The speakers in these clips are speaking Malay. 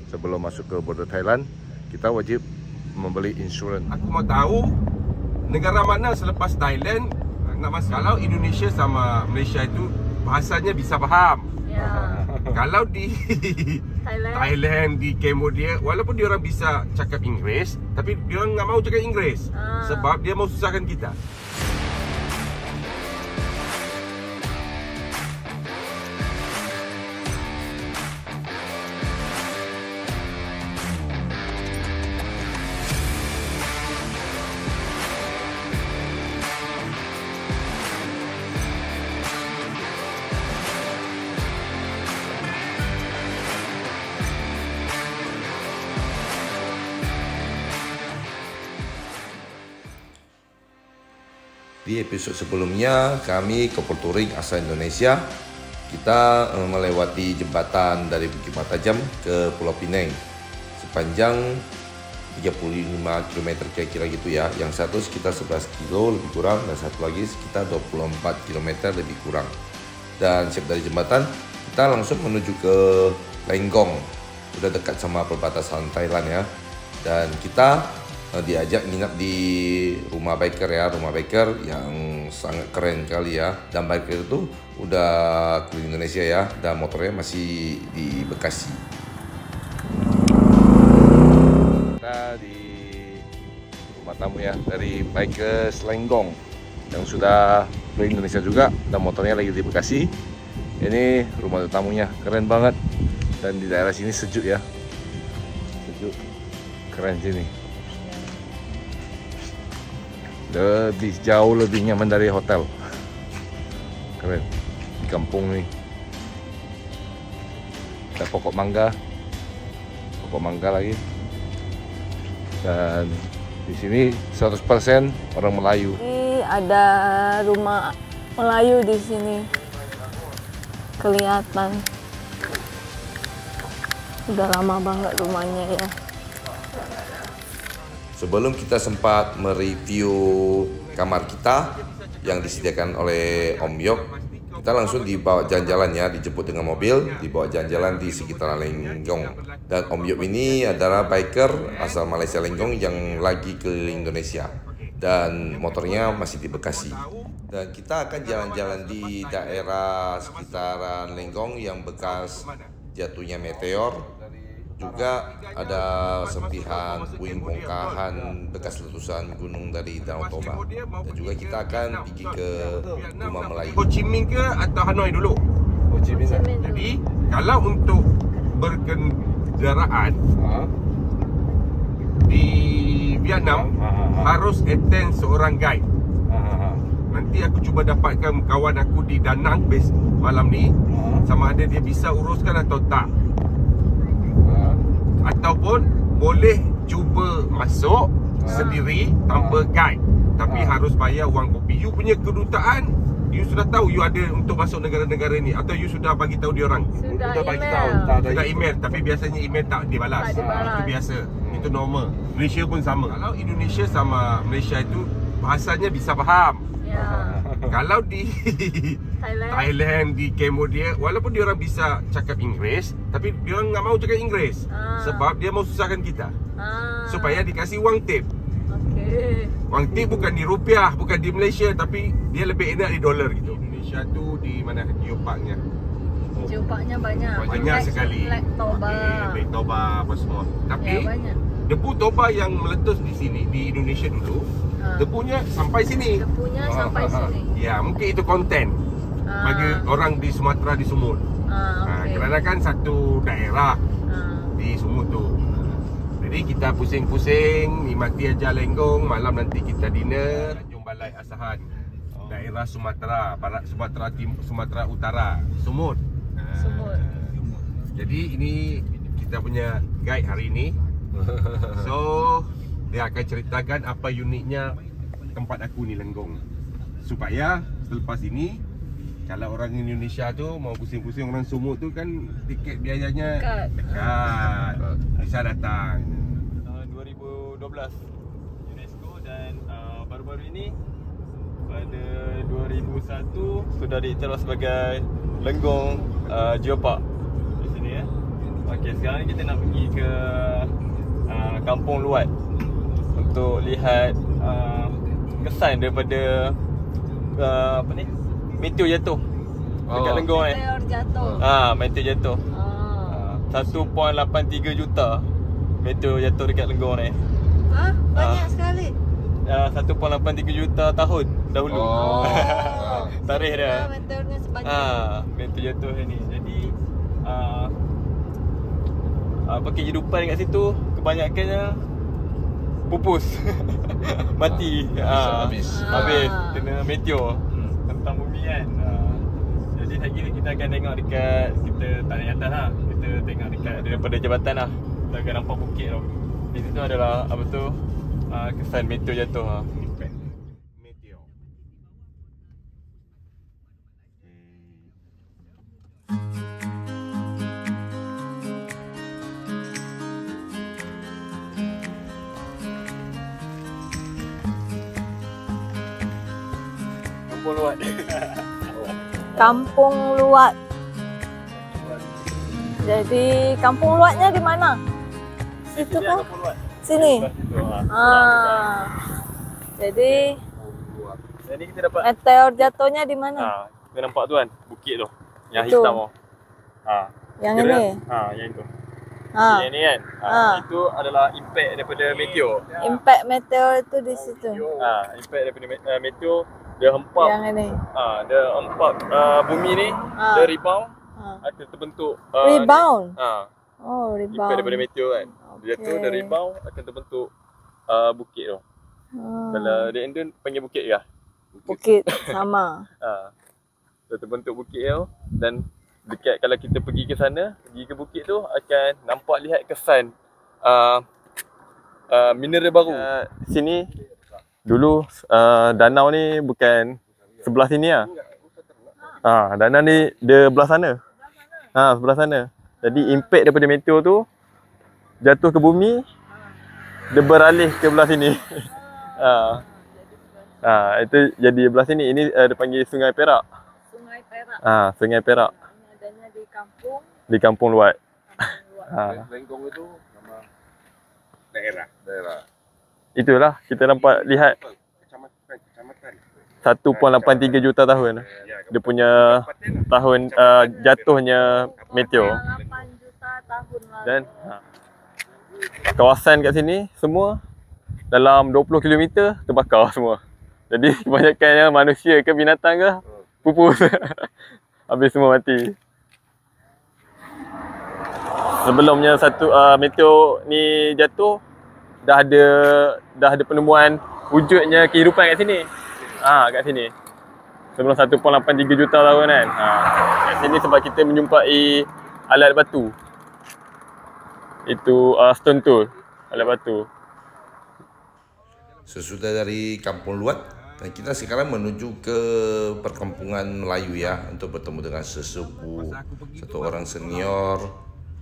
sebelum masuk ke border Thailand, kita wajib membeli insurans. Aku mau tahu negara mana selepas Thailand nak masuk. Kalau Indonesia sama Malaysia itu bahasanya bisa faham. Ya. Kalau di Thailand, di Cambodia, walaupun dia orang bisa cakap Inggeris, tapi dia orang nggak mau cakap Inggeris sebab dia mau susahkan kita. Di episod sebelumnya kami ke Pulau Touring asal Indonesia. Kita melewati jembatan dari Bukit Matajam ke Pulau Pinang sepanjang 35 km kira-kira gitu ya. Yang satu sekitar 11 kilo lebih kurang dan satu lagi sekitar 24 km lebih kurang. Dan siap dari jembatan kita langsung menuju ke Lenggong. Udah dekat sama perbatasan Thailand ya. Dan kita diajak nginap di rumah biker ya, rumah biker yang sangat keren kali ya. Dan biker itu udah keliling Indonesia ya, dan motornya masih di Bekasi. Kita di rumah tamu ya dari biker Lenggong yang sudah keliling Indonesia juga, dan motornya lagi di Bekasi. Ini rumah tamunya keren banget, dan di daerah sini sejuk ya, sejuk, keren sini. Jauh lebih nyaman dari hotel. Keren di kampung nih. Ada pokok mangga lagi. Dan di sini 100% orang Melayu. Ini ada rumah Melayu di sini. Kelihatan. Udah lama banget rumahnya ya. Sebelum kita sempat mereview kamar kita yang disediakan oleh Om Yok, kita langsung dibawa jalan-jalan ya, dijemput dengan mobil, dibawa jalan-jalan di sekitar Lenggong. Dan Om Yok ini adalah biker asal Malaysia Lenggong yang lagi keliling Indonesia, dan motornya masih di Bekasi. Dan kita akan jalan-jalan di daerah sekitaran Lenggong yang bekas jatuhnya meteor. Juga ada serpihan puing bongkahan bekas letusan gunung dari Danau Toba. Dan juga kita akan pergi ke rumah Melayu. Ho Chi Minh ke atau Hanoi dulu? Ho Chi Minh. Jadi kalau untuk berkendaraan di Vietnam harus attend seorang guide. Nanti aku cuba dapatkan kawan aku di Da Nang base malam ni, sama ada dia bisa uruskan atau tak. Ataupun boleh cuba masuk sendiri tanpa guide, tapi harus bayar wang kopi. You punya kedutaan, you sudah tahu you ada untuk masuk negara-negara ni, atau you sudah bagi tahu dia orang? Sudah bagi email. tahu. Sudah email, tapi biasanya email tak dibalas. Itu biasa. Itu normal. Malaysia pun sama. Kalau Indonesia sama Malaysia itu bahasanya bisa faham. Ya. Kalau di Thailand, di Cambodia, walaupun dia orang bisa cakap Inggeris, tapi dia orang nggak mau cakap Inggeris sebab dia mau susahkan kita supaya dikasih wang tip. Okey. Wang tip bukan di rupiah, bukan di Malaysia, tapi dia lebih enak di dolar gitu. Indonesia tu di mana geoparknya? Geoparknya banyak. Banyak sekali. Black Toba. Black Toba apa semua. Tapi Ya, banyak. debu Toba yang meletus di sini di Indonesia dulu, debunya sampai sini. Debunya sampai sini. Ya, mungkin itu konten bagi orang di Sumatera, di Sumut. Okay. Kerana kan satu daerah di Sumut tu. Jadi kita pusing-pusing nikmati aja Lenggong. Malam nanti kita dinner Tanjung Balai Asahan, daerah Sumatera Barat, Sumatera Timur, Sumatera Utara, Sumut. Sumut. Jadi ini kita punya guide hari ini. So dia akan ceritakan apa uniknya tempat aku ni Lenggong, supaya selepas ini kalau orang Indonesia tu mau pusing-pusing orang Sumut tu kan tiket biayanya dekat. Bisa datang. 2012 UNESCO, dan baru-baru ini pada 2001 sudah diiktiraf sebagai Lenggong Geopark di sini ya. Okey, sekarang ni kita nak pergi ke Kampung Luat untuk lihat kesan daripada apa ni? Meteor jatuh dekat Lenggong ni. Meteor jatuh. Meteor jatuh. 1.83 juta meteor jatuh dekat Lenggong ni. Banyak sekali. 1.83 juta tahun dahulu. Tarikh dia. Meteornya sebanyak. Meteor jatuh ni. Jadi apa kehidupan dekat situ kebanyakannya pupus. Mati. Habis. Habis kena meteor tentang bumi kan. Jadi lagi kita akan tengok dekat, kita tak naik atas lah, kita tengok dekat daripada jabatan lah. Kita akan nampak bukit tu. Di situ adalah apa tu kesan meteor jatuh lah. Meteor. Kampung Luat. Kampung Luat. Jadi Kampung Luatnya di mana? Situ kah? Kampung Luat. Sini. Situ, Jadi Jadi kita dapat meteor jatuhnya di mana? kita nampak tu kan, bukit tu. Yang Itu. hitam tu. Yang Kira, ini. yang itu. Ha. Yang ni kan. Itu adalah impact daripada meteor. Impact meteor itu di situ. Impact daripada meteor dia hempap. Yang ini. Dia hempap bumi ni, dia rebound akan terbentuk Rebound. Impact Oh, rebound. daripada meteor kan. Dia jatuh, dia rebound akan terbentuk bukit tu. Kalau dia Indon panggil bukit ke? Bukit sama. Dia terbentuk bukit tu dan dekat kalau kita pergi ke sana, pergi ke bukit tu akan nampak lihat kesan mineral baru. Sini dulu danau ni bukan sebelah sini lah. Danau ni dia belah sana. Sebelah sana. Jadi impact daripada meteor tu jatuh ke bumi, dia beralih ke belah sini. Itu jadi belah sini. Ini dia panggil Sungai Perak. Sungai Perak. Sungai Perak. Ini adanya di kampung. Di Kampung Luat. Lenggong itu nama Daerah. Itulah kita nampak lihat Kecamatan. 1.83 juta tahun. Dia punya tahun jatuhnya meteor. 8 juta tahun lalu. Dan kawasan kat sini semua dalam 20 km terbakar semua. Jadi kebanyakannya manusia ke binatang ke pupus. Habis semua mati. Sebelumnya meteor ni jatuh dah ada penemuan wujudnya kehidupan kat sini. Kat sini. Sebelum 1.83 juta tahun kan. Kat sini sebab kita menjumpai alat batu. Itu stone tool, alat batu. Sesudah dari Kampung Luat, dan kita sekarang menuju ke perkampungan Melayu ya, untuk bertemu dengan sesepuh, satu orang senior,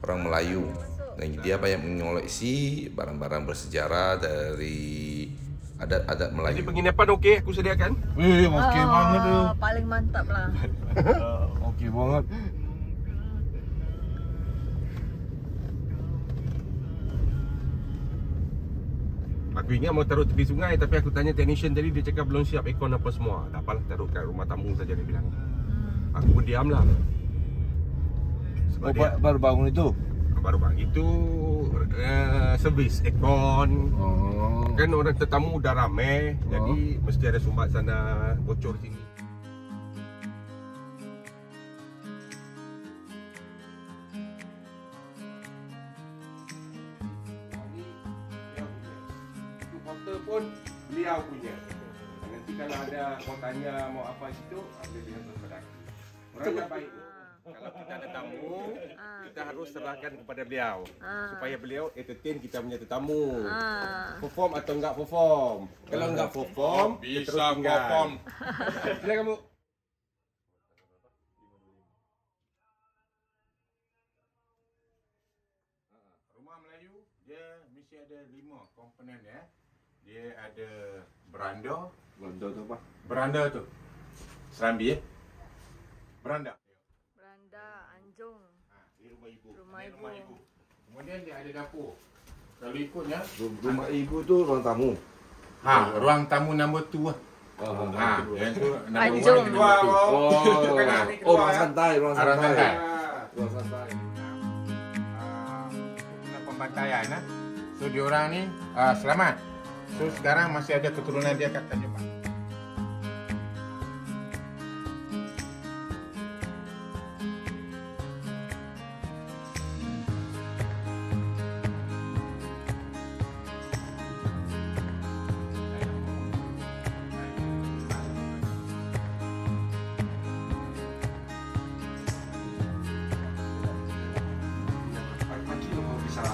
orang Melayu. Dan dia banyak mengoleksi barang-barang bersejarah dari adat-adat Melayu. Jadi penginapan okey aku sediakan. okey banget tu. Paling mantap lah. Okey banget. Aku ingat mau taruh tepi sungai, tapi aku tanya technician tadi, dia cakap belum siap aircon apa semua. Tak apalah, taruh kat rumah tamu saja dia bilang. Aku pun diam lah. Sebab dia Baru bangun itu. baru bang itu servis aircon. Kan orang tetamu dah ramai, jadi mesti ada sumbat sana, bocor sini. Itu portal pun beliau punya. Nanti kalau ada mau tanya mau apa situ, boleh dengan Tuan. Orangnya baik. Kalau kita ada tamu, kita harus serahkan kepada beliau supaya beliau entertain kita punya tetamu. Perform atau enggak perform. Kalau enggak perform, bisa perform. Sila kamu. Rumah Melayu dia mesti ada 5 komponen ya. Dia ada beranda. Beranda tu apa? Beranda tu serambi ya. Beranda. Beranda, anjung. Ini rumah ibu. Rumah Ini ibu. rumah ibu. Kemudian dia ada dapur. Kalau ikutnya Rumah ibu tu ruang tamu. ruang tamu nombor 2 lah. Yang tu nombor 1 Anjung. nombor 2. Ruang santai, ruang Ruang santai. Ruang santai. Kena pembantaian lah. So diorang ni selamat. So sekarang masih ada keturunan dia kat Tanjung Balai. Pagi tu kau bisa.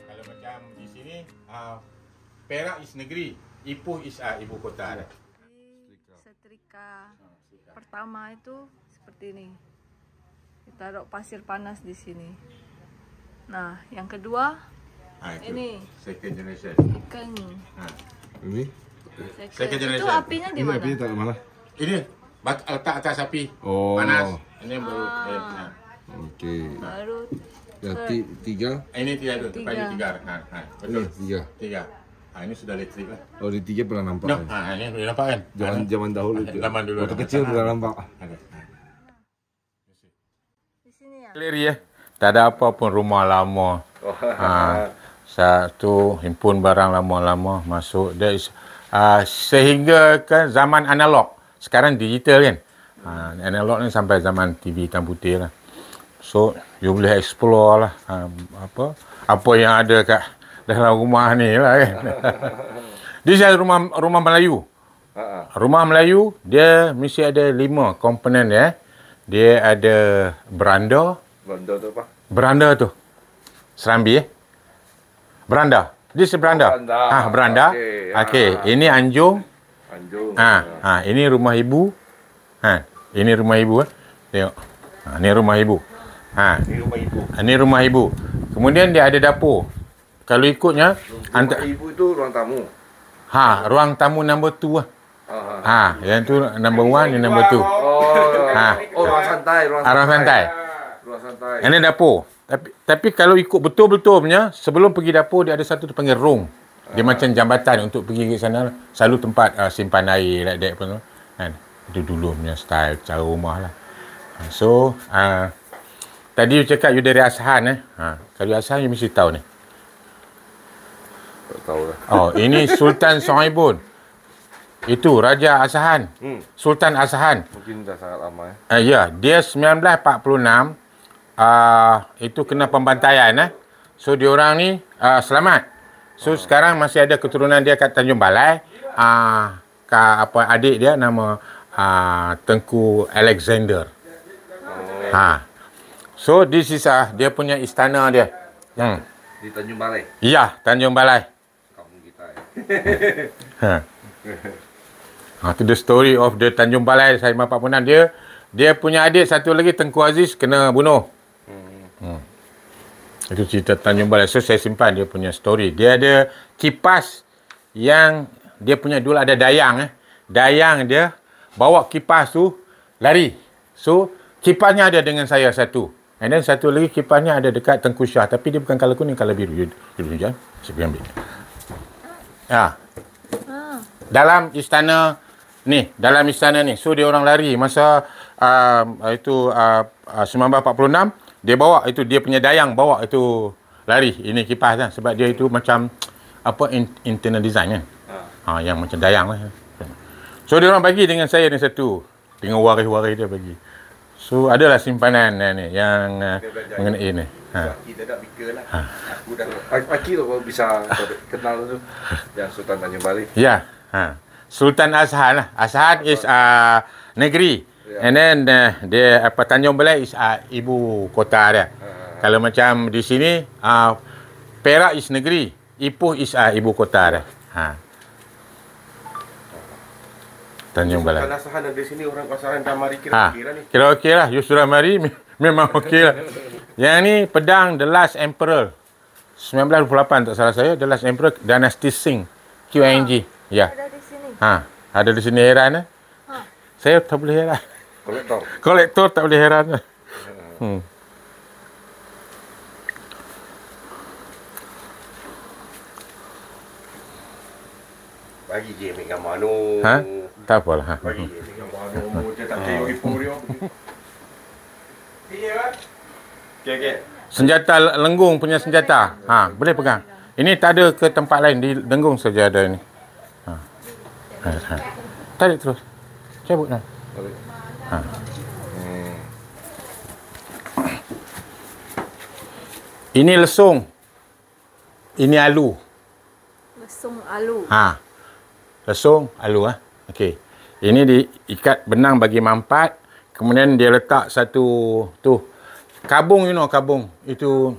Kalau macam di sini Perak is negeri, Ipoh is ibu kota dah. Setrika pertama itu seperti ini. Ditaruh pasir panas di sini. Nah, yang kedua Itu ini second generation. ikan. Ini? Second Itu generation. apinya di mana? tak mana? Ini letak atas api. Oh. Panas. Ini baru Okey. Baru Ya, ke- tiga. ini tiga tu, Tiga. tempat ini tiga. Betul. Tiga. Tiga. Ini sudah elektrik lah. Oh, di tiga pernah nampak. No, ini boleh nampak kan? Zaman dahulu tu. Zaman dulu. Waktu kecil pernah nampak. di sini ya. Clear ya. Tak ada apa pun rumah lama. Satu himpun barang lama-lama masuk. Sehingga kan zaman analog. Sekarang digital kan. Analog ni sampai zaman TV hitam putih lah. So, you boleh explore lah apa yang ada kat dalam rumah ni lah kan. Dia rumah Melayu. Rumah Melayu, dia mesti ada 5 komponen ya. Dia ada beranda. Beranda tu apa? Beranda tu. Serambi Beranda. This is beranda. Beranda. Okey. Ini anjung. Anjung. Ini rumah ibu. Ini rumah ibu. Tengok. Ini rumah ibu. Ini rumah ibu. Ini rumah ibu. Kemudian dia ada dapur. Kalau ikutnya Rumah ibu tu ruang tamu. ruang tamu nombor 2 lah. Yang tu number 1, ni number 2. Ruang santai, Ruang santai. Ruang santai. Ini dapur. Tapi kalau ikut betul-betul punya, sebelum pergi dapur dia ada satu tu panggil room. Dia macam jambatan untuk pergi ke sana. Selalu tempat simpan air like that pun. Kan? Itu dulu punya style cara rumah lah. So, tadi you cakap you dari Asahan Kalau Asahan you mesti tahu ni. Tak tahu lah. Oh, ini Sultan Sohaibun. Itu Raja Asahan. Sultan Asahan. Mungkin dah sangat lama Ya, dia 1946 itu kena pembantaian So diorang ni selamat. So sekarang masih ada keturunan dia kat Tanjung Balai. Adik dia nama Tengku Alexander. So this is dia punya istana dia. Di Tanjung Balai. Ya, Tanjung Balai. Kampung kita Itu the story of the Tanjung Balai 1946. Dia punya adik satu lagi Tengku Aziz kena bunuh. Itu cerita Tanjung Balai. So saya simpan dia punya story. Dia ada kipas yang dia punya dulu ada dayang. Dayang dia bawa kipas tu lari. So kipasnya ada dengan saya satu. And then satu lagi kipasnya ada dekat Tengku Syah. Tapi dia bukan colour kuning, colour biru. You tunjuk. Saya pergi ambil. Dalam istana ni. So dia orang lari masa 1946. Dia bawa itu, dia punya dayang bawa itu lari. Ini kipas kan. Sebab dia itu macam internal design kan. Yang macam dayang lah. So dia orang bagi dengan saya ni satu. Dengan waris-waris dia bagi. So adalah simpanan ni yang mengenai ini. Kita dah fikir lah. Aku dah pagi tu kau bisa kenal tu. Yang Sultan Tanjung Balai. Ya. Sultan Asahan lah. Asahan is negeri. And then dia Tanjung Balai is ibu kota dia. Kalau macam di sini Perak is negeri, Ipoh is ibu kota dia. Tanjung Balai. Kalau sahaja di sini orang pasaran dah mari kira-kira ni. Kira okey lah. You sudah mari memang okey lah. Yang ni pedang The Last Emperor. 1928 tak salah saya. The Last Emperor Dynasty Sing. QNG. Ya. Ada di sini. Ada di sini heran. Saya tak boleh heran. Kolektor tak boleh heran. Bagi je ambil gambar tu. Tak apalah. Bagi je ambil gambar tu. Dia tak tengok ipoh dia. Iya. Okey. Senjata Lenggung punya senjata. Boleh pegang. Ini tak ada ke tempat lain, di Lenggung saja ada ini. Tarik terus. Cabut dah. Ini lesung. Ini alu. Lesung alu. Lesung alu Okey. Ini diikat benang bagi mampat. Kemudian dia letak satu tu kabung, kabung. Itu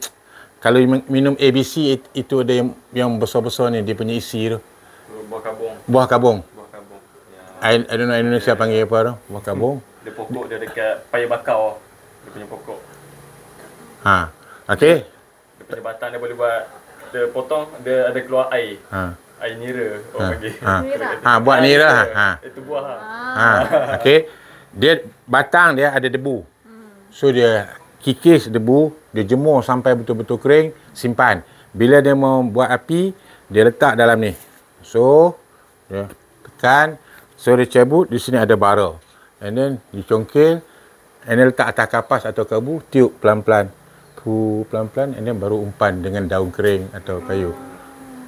kalau minum ABC itu ada yang besar-besar ni, dia punya isi tu. Buah kabung. Buah kabung. Buah kabung. I don't know Indonesia panggil apa tu? Buah kabung. Dia pokok dia dekat paya bakau. Dia punya pokok. Okey. Dia punya batang dia boleh buat, dia potong, dia ada keluar air. Air nira orang panggil. Buat nira. Itu buah. Okey. Dia batang dia ada debu. So dia kikis debu, dia jemur sampai betul-betul kering, simpan. Bila dia mau buat api, dia letak dalam ni. So dia tekan, so dia cabut, di sini ada bara. And then dicongkel, and then letak atas kapas atau kabu, tiup pelan-pelan. Pelan-pelan, and then baru umpan dengan daun kering atau kayu.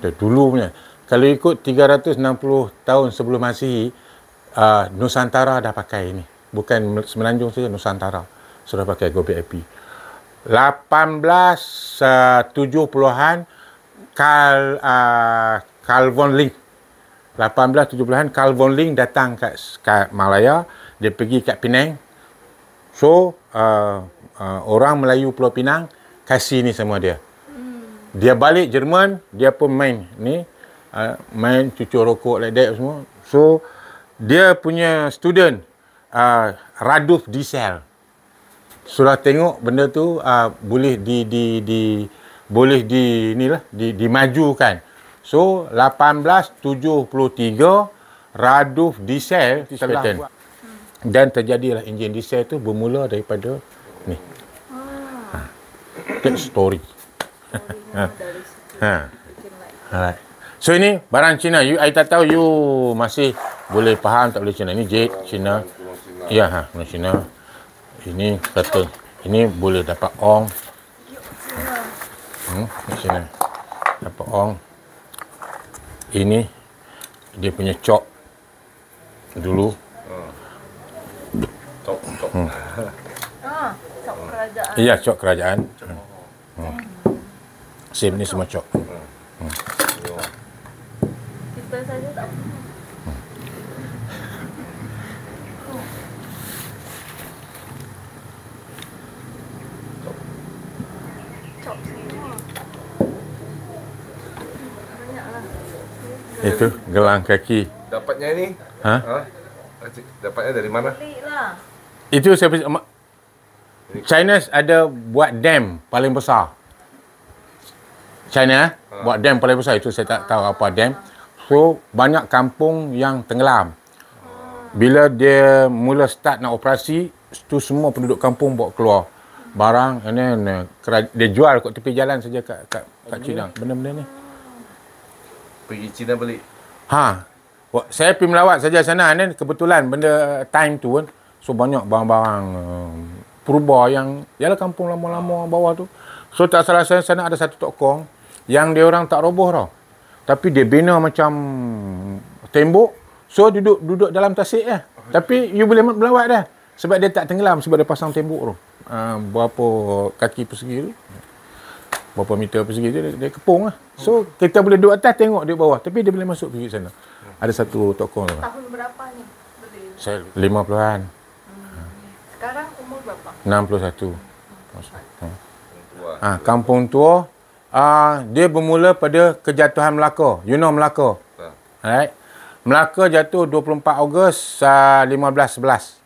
Dia dulu punya. Kalau ikut 360 tahun sebelum Masihi, Nusantara dah pakai ini. Bukan Semenanjung saja, Nusantara sudah pakai gobek api. 1870-an Carl von Link. 1870-an Carl von Link datang kat Malaya, dia pergi kat Penang. So orang Melayu Pulau Pinang kasih ni sama dia. Dia balik Jerman, dia pun main ni, main cucur rokok like that semua. So dia punya student Radulf Diesel sudah tengok benda tu boleh boleh dimajukan. So 1873 Radulf Diesel telah buat, dan terjadilah enjin diesel tu bermula daripada ni. That story. Alright. So ini barang Cina. I tak tahu you masih boleh faham tak boleh Cina. Ini jade Cina. Ya, Cina. Ini kata ini boleh dapat ong. Cina. Dapat ong. Ini dia punya cok dulu. Cok. Cok kerajaan. Iya, cok kerajaan. Sim ni semua cok. Kita saja tak. Cok semua. Banyaklah. Itu gelang kaki. Dapatnya ini? Dapatnya dari mana? Belilah. Itu saya China ada buat dam paling besar. China buat dam paling besar, itu saya tak tahu apa dam. So banyak kampung yang tenggelam. Bila dia mula start nak operasi, tu semua penduduk kampung bawa keluar barang, and then dia jual kat tepi jalan saja kat China benda-benda ni. Pergi China beli. Saya pergi melawat saja sana, and then kebetulan benda time tu kan, so banyak barang-barang purba yang ialah kampung lama-lama bawah tu. So tak salah saya, sana ada satu tok kong yang dia orang tak roboh tau. Tapi dia bina macam tembok. So duduk dalam tasik lah. Tapi you boleh melawat dah. Sebab dia tak tenggelam, sebab dia pasang tembok tu. Berapa kaki persegi tu. Berapa meter persegi tu, dia kepung lah. So kita boleh duduk atas tengok dia bawah. Tapi dia boleh masuk pergi sana. Ada satu tok kong tu. Tahun berapa ni beli? Saya 50-an. 61. Kampung tua. Dia bermula pada kejatuhan Melaka. You know Melaka? Alright. Melaka jatuh 24 Ogos 1511.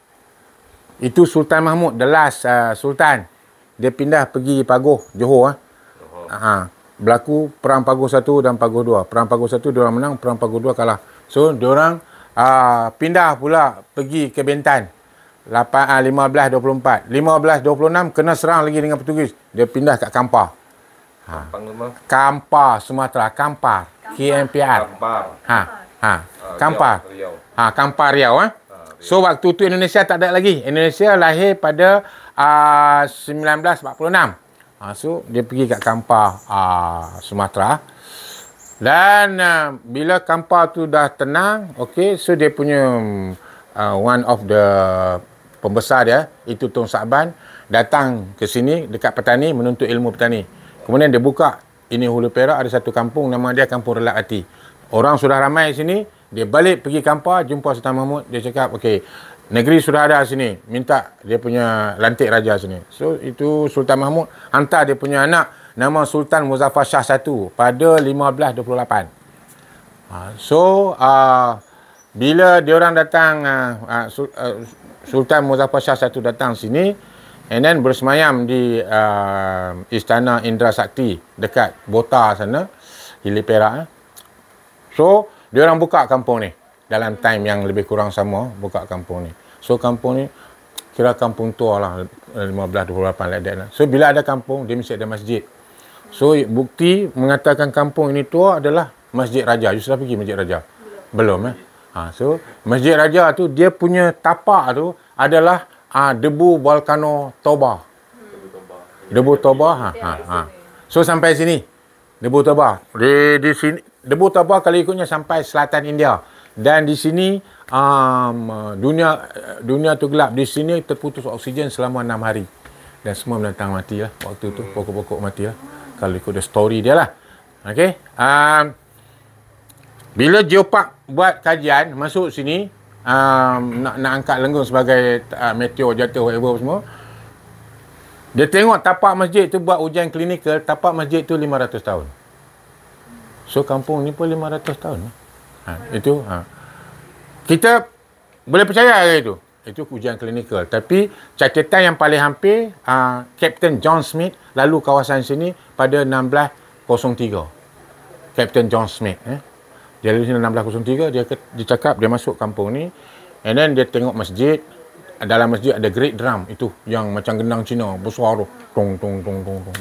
Itu Sultan Mahmud, the last Sultan. Dia pindah pergi Pagoh, Johor. Berlaku Perang Pagoh 1 dan Pagoh 2. Perang Pagoh 1 diorang menang, Perang Pagoh 2 kalah. So, diorang pindah pula pergi ke Bintan. 1524. 1526 kena serang lagi dengan Portugis. Dia pindah kat Kampar. Kampar, Sumatera. Kampar. KMPR. Kampar. Kampar Riau. So, waktu tu Indonesia tak ada lagi. Indonesia lahir pada 1946. So, dia pergi kat Kampar, Sumatera. Dan bila Kampar tu dah tenang, okay, so dia punya one of the pembesar dia, itu Tun Sa'ban, datang ke sini dekat petani, menuntut ilmu petani. Kemudian dia buka, ini Hulu Perak, ada satu kampung, nama dia Kampung Relak Hati. Orang sudah ramai sini, dia balik pergi Kampar, jumpa Sultan Mahmud, dia cakap, okey, negeri sudah ada sini, minta dia punya lantik raja sini. So, itu Sultan Mahmud hantar dia punya anak, nama Sultan Muzaffar Shah I pada 1528. So, bila diorang datang, Sultan Muzaffar Shah I datang sini, and then bersemayam di Istana Indra Sakti dekat Bota sana, Hili Perak. So, diorang buka kampung ni. Dalam time yang lebih kurang sama, buka kampung ni. So, kampung ni kira kampung tua lah, 1528 like that lah. So, bila ada kampung, dia mesti ada masjid. So, bukti mengatakan kampung ini tua adalah Masjid Raja. You sudah pergi Masjid Raja? Belum So, Masjid Raja tu, dia punya tapak tu adalah debu volcano Toba. Debu Toba. So, sampai sini. Debu Toba. Di sini, debu Toba kalau ikutnya sampai selatan India. Dan di sini, dunia tu gelap. Di sini terputus oksigen selama 6 hari. Dan semua binatang mati lah. Waktu tu, pokok-pokok mati lah. Kalau ikut the story dia lah. Okay. Bila Geopark buat kajian, masuk sini, nak angkat Lenggong sebagai meteor jatuh, whatever semua. Dia tengok tapak masjid tu buat ujian klinikal, tapak masjid tu 500 tahun. So, kampung ni pun 500 tahun. Itu. Kita boleh percaya ke itu? Itu ujian klinikal. Tapi catatan yang paling hampir, Captain John Smith lalu kawasan sini pada 1603. Captain John Smith. Dia lalu sini 1603, dia cakap dia masuk kampung ni. And then dia tengok masjid. Dalam masjid ada great drum. Itu yang macam gendang Cina. Besar tu. Tong, tong, tong, tong, tong.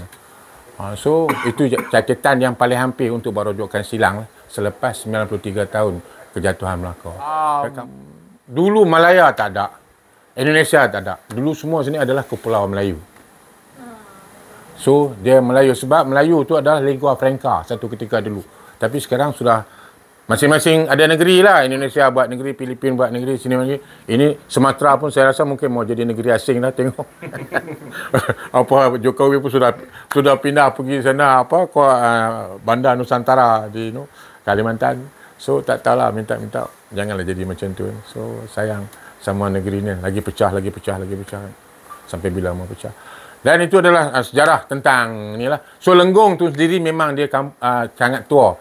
So, itu catatan yang paling hampir untuk merujukkan silang selepas 93 tahun kejatuhan Melaka. Dulu Malaya tak ada. Indonesia tak ada. Dulu semua sini adalah Kepulauan Melayu. So, dia Melayu. Sebab Melayu tu adalah lingua franca satu ketika dulu. Tapi sekarang sudah masing-masing ada negeri lah. Indonesia buat negeri, Filipina buat negeri, sini lagi. Ini Sumatera pun saya rasa mungkin mau jadi negeri asing dah, tengok. Jokowi pun sudah pindah pergi sana, Bandar Nusantara di Kalimantan. So, tak tahulah, minta janganlah jadi macam tu. So, sayang sama negeri ni. Lagi pecah. Sampai bila mau pecah. Dan itu adalah sejarah tentang inilah. So, Lenggong tu sendiri memang dia sangat tua.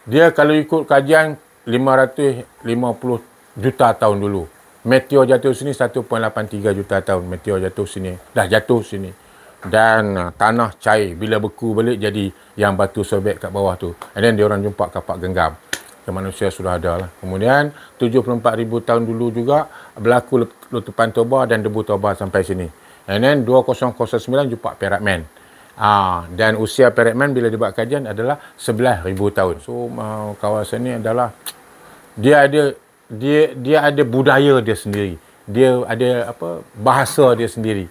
Dia kalau ikut kajian 550 juta tahun dulu. Meteor jatuh sini 1.83 juta tahun. Meteor jatuh sini. Dah jatuh sini. Dan tanah cair. Bila beku balik jadi yang batu sobek kat bawah tu. And then dia orang jumpa kapak genggam. Manusia sudah ada lah. Kemudian 74,000 tahun dulu juga berlaku letupan Toba dan debu Toba sampai sini. And then 2009 jumpa Perak Man. Dan usia Perak Man bila dibuat kajian adalah 11,000 tahun. So kawasan ni adalah dia ada budaya dia sendiri. Dia ada bahasa dia sendiri.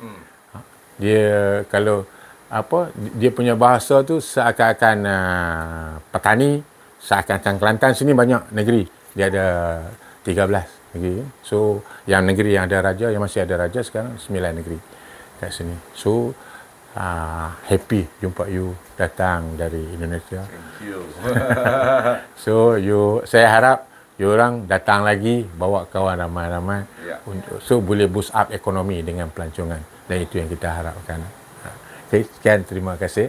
Dia kalau dia punya bahasa tu seakan-akan petani, seakan-akan Kelantan sini banyak negeri. Dia ada 13 negeri. So yang negeri yang ada raja, yang masih ada raja sekarang 9 negeri kat sini. So happy jumpa you datang dari Indonesia. Thank you. So saya harap you orang datang lagi, bawa kawan ramai-ramai. So boleh boost up ekonomi dengan pelancongan. Dan itu yang kita harapkan. Okay, sekian, terima kasih.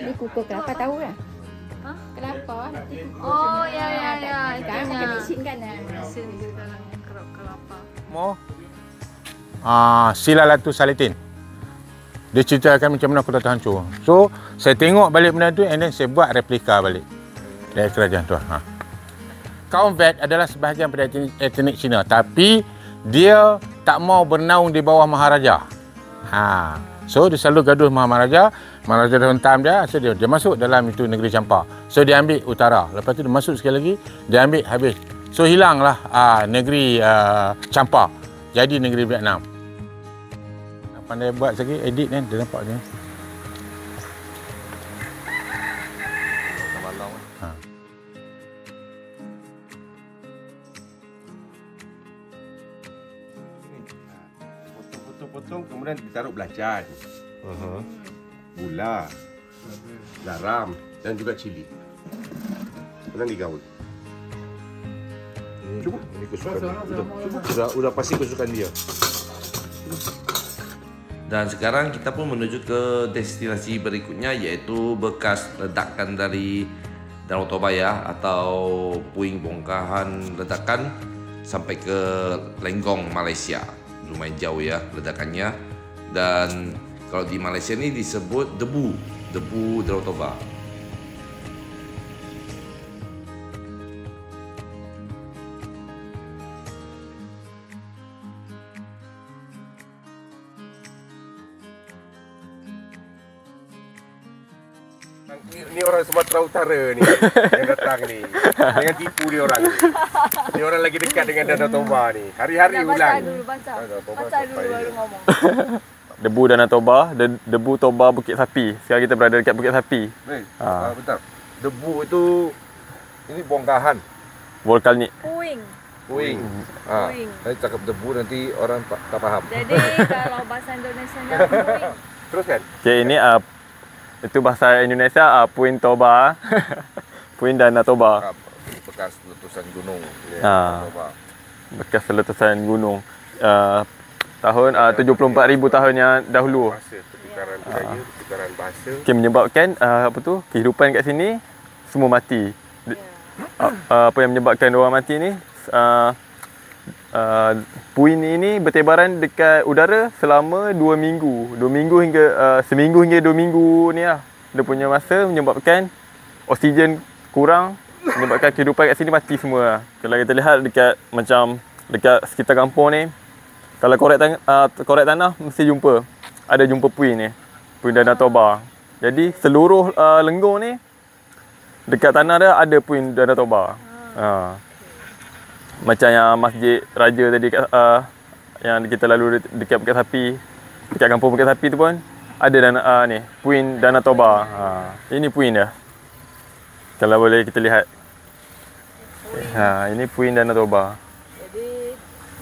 Ni kukus kelapa tahu kan? Hah? Kelapa. Oh ya. Sekarang pakai mesin kan? Mesin sekarang kerap kelapa. Mo Sila Latu Salitin. Dia ceritakan macam mana kota tu hancur. So, saya tengok balik benda tu and then saya buat replika balik dari kerajaan tu. Kaum Vet adalah sebahagian pada etnik Cina, tapi dia tak mau bernaung di bawah Maharaja. So, dia selalu gaduh Maharaja. Maharaja dah hentam dia, so dia masuk dalam itu negeri Champa. So, dia ambil utara. Lepas tu dia masuk sekali lagi, dia ambil habis. So, hilanglah negeri Champa. Jadi negeri Vietnam. Pandai buat lagi, edit kan, dia nampak dia. Potong-potong kemudian ditaruh belacan, gula, garam dan juga cili. Kemudian digaul. Ini kesukaan. Udah pasti kesukaan dia. Dan sekarang kita pun menuju ke destinasi berikutnya, yaitu bekas ledakan dari Danau Toba ya, atau puing bongkahan ledakan sampai ke Lenggong, Malaysia. Lumayan jauh ya ledakannya. Dan kalau di Malaysia ini disebut debu Danau Toba. Ini orang Sumatera Utara ni yang datang ni. Jangan tipu dia orang ni. Dia orang lagi dekat dengan Danau Toba ni. Hari-hari ulang. Baca dulu baru ngomong. Debu Danau Toba, debu Toba Bukit Sapi. Sekarang kita berada dekat Bukit Sapi. Betul. Debu itu ini bongkahan Volkanik. Puing. puing. Puing. Saya cakap debu nanti orang tak paham. Jadi kalau bahasa Indonesianya puing. Teruskan. Okay, ini itu bahasa Indonesia puing Toba. Puing Danau Toba. Bekas letusan gunung. Bekas letusan gunung. Tahun 74,000 tahun yang dahulu. Bahasa, pertukaran budaya, pertukaran bahasa. Okay, menyebabkan kehidupan kat sini semua mati. Apa yang menyebabkan orang mati ni, puing ini bertebaran dekat udara selama 2 minggu. 2 minggu hingga seminggu hingga 2 minggu ni lah. Dia punya masa menyebabkan oksigen kurang, menyebabkan kehidupan kat sini mati semua. Kalau kita lihat dekat sekitar kampung ni, kalau korek tanah mesti jumpa puing ni, puing Danau Toba. Jadi seluruh Lenggong ni dekat tanah dia ada puing Danau Toba. Macam yang Masjid Raja tadi yang kita lalu dekat Bukit Sapi, dekat kampung Bukit Sapi tu pun ada ni puing Danau Toba. Ini puing dia. Kalau boleh kita lihat. Ini puing Danau Toba. Jadi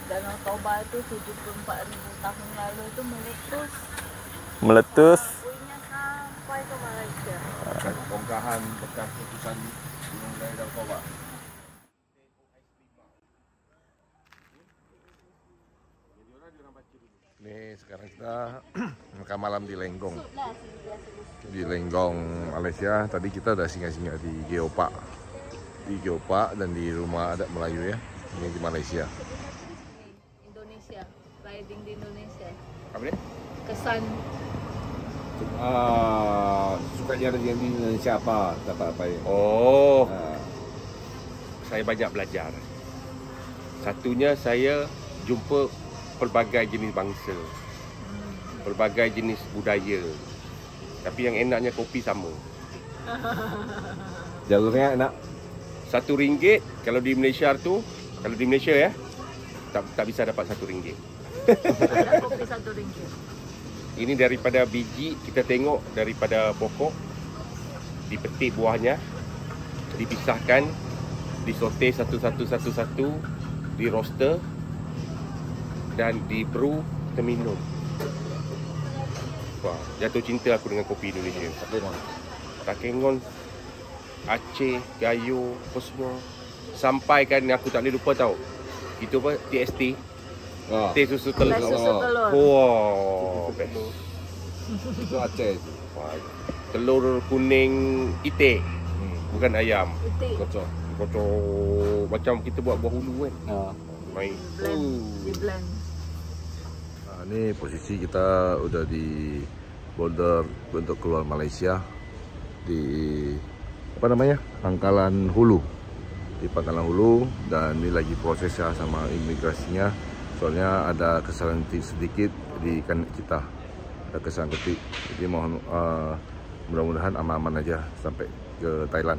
Danau Toba itu 74,000 tahun lalu itu meletus. Puingnya sampai ke Malaysia. Bongkahan bekas letusan gunung dari Danau Toba. Nih sekarang kita makan malam di Lenggong. Di Lenggong, Malaysia. Tadi kita udah singgah-singgah di Geopark. Di Geopark dan di rumah adat Melayu ya. Ini di Malaysia. Indonesia, riding di Indonesia. Apa ni? Kesan Suka jalan di Indonesia apa? Dapat apa ya? Oh, saya banyak belajar. Satunya saya jumpa pelbagai jenis bangsa, pelbagai jenis budaya. Tapi yang enaknya kopi sama. Jalurnya enak. RM1 kalau di Malaysia tu, kalau di Malaysia ya, tak bisa dapat RM1. ada kopi RM1. Ini daripada biji, kita tengok daripada pokok, dipetik buahnya, dipisahkan, disote satu-satu, di roaster dan di brew, kita minum. Wah, jatuh cinta aku dengan kopi Indonesia. Takengon, Aceh, Gayo, apa semua. Sampai kan aku tak boleh lupa tau. Itu apa? TST. Teh susu telur. Teh susu telur. Wow, best. Itu Aceh itu. Wah, telur kuning itik. Bukan ayam. Itik. Kocok. Kocok macam kita buat buah hulu kan. Main. Di blend. Nah, ini posisi kita udah di border untuk keluar Malaysia di apa namanya? Pangkalan Hulu. Di Pangkalan Hulu, dan ini lagi prosesnya sama imigrasinya. Soalnya ada kesalahan sedikit di kan kita. Ada kesalahan ketik. Jadi mohon mudah-mudahan aman-aman aja sampai ke Thailand.